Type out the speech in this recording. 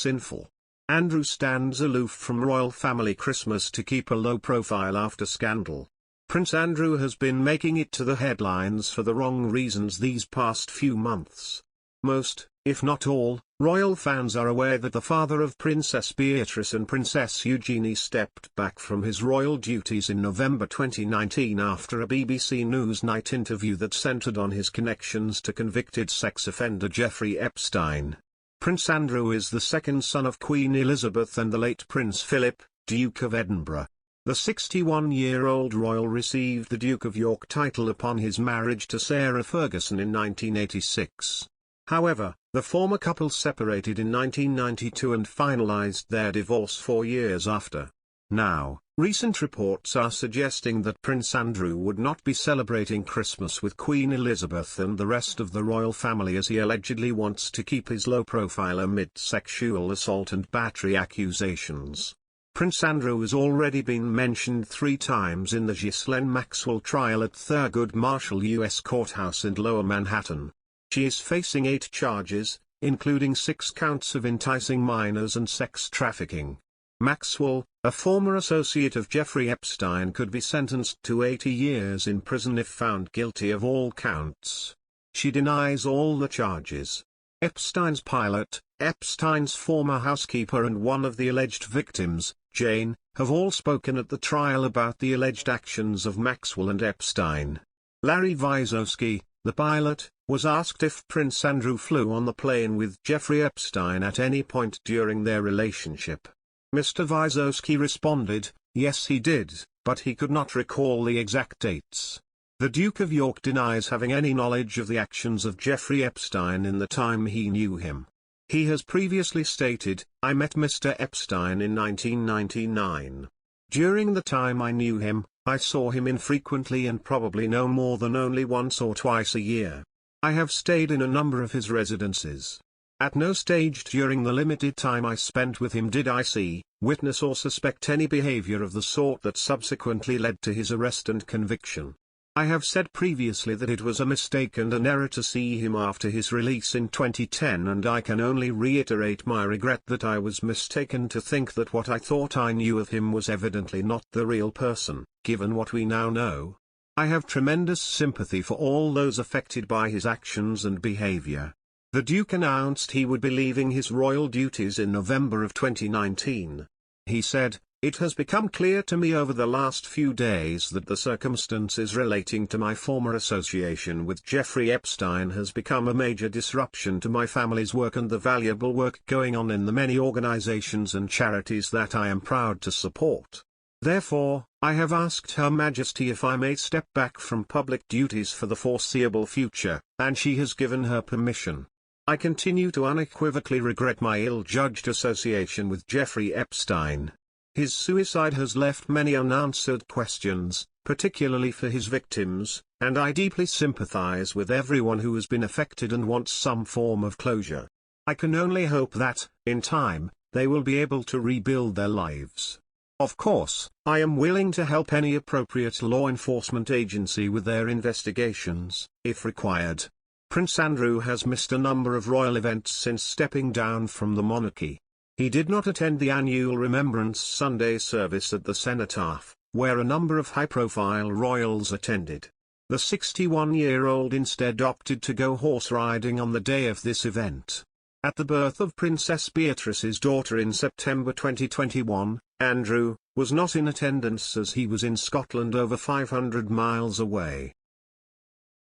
SINFUL. Andrew stands aloof from royal family Christmas to keep a low profile after scandal. Prince Andrew has been making it to the headlines for the wrong reasons these past few months. Most, if not all, royal fans are aware that the father of Princess Beatrice and Princess Eugenie stepped back from his royal duties in November 2019 after a BBC Newsnight interview that centered on his connections to convicted sex offender Jeffrey Epstein. Prince Andrew is the second son of Queen Elizabeth and the late Prince Philip, Duke of Edinburgh. The 61-year-old royal received the Duke of York title upon his marriage to Sarah Ferguson in 1986. However, the former couple separated in 1992 and finalized their divorce 4 years after. Now, recent reports are suggesting that Prince Andrew would not be celebrating Christmas with Queen Elizabeth and the rest of the royal family as he allegedly wants to keep his low profile amid sexual assault and battery accusations. Prince Andrew has already been mentioned 3 times in the Ghislaine Maxwell trial at Thurgood Marshall U.S. Courthouse in Lower Manhattan. She is facing 8 charges, including 6 counts of enticing minors and sex trafficking. Maxwell, a former associate of Jeffrey Epstein, could be sentenced to 80 years in prison if found guilty of all counts. She denies all the charges. Epstein's pilot, Epstein's former housekeeper and one of the alleged victims, Jane, have all spoken at the trial about the alleged actions of Maxwell and Epstein. Larry Wysowski, the pilot, was asked if Prince Andrew flew on the plane with Jeffrey Epstein at any point during their relationship. Mr. Wysowski responded, yes he did, but he could not recall the exact dates. The Duke of York denies having any knowledge of the actions of Jeffrey Epstein in the time he knew him. He has previously stated, I met Mr. Epstein in 1999. During the time I knew him, I saw him infrequently and probably no more than only once or twice a year. I have stayed in a number of his residences. At no stage during the limited time I spent with him did I see, witness or suspect any behavior of the sort that subsequently led to his arrest and conviction. I have said previously that it was a mistake and an error to see him after his release in 2010, and I can only reiterate my regret that I was mistaken to think that what I thought I knew of him was evidently not the real person, given what we now know. I have tremendous sympathy for all those affected by his actions and behavior. The Duke announced he would be leaving his royal duties in November of 2019. He said, it has become clear to me over the last few days that the circumstances relating to my former association with Jeffrey Epstein has become a major disruption to my family's work and the valuable work going on in the many organizations and charities that I am proud to support. Therefore, I have asked Her Majesty if I may step back from public duties for the foreseeable future, and she has given her permission. I continue to unequivocally regret my ill-judged association with Jeffrey Epstein. His suicide has left many unanswered questions, particularly for his victims, and I deeply sympathize with everyone who has been affected and wants some form of closure. I can only hope that, in time, they will be able to rebuild their lives. Of course, I am willing to help any appropriate law enforcement agency with their investigations, if required. Prince Andrew has missed a number of royal events since stepping down from the monarchy. He did not attend the annual Remembrance Sunday service at the Cenotaph, where a number of high-profile royals attended. The 61-year-old instead opted to go horse riding on the day of this event. At the birth of Princess Beatrice's daughter in September 2021, Andrew was not in attendance as he was in Scotland over 500 miles away.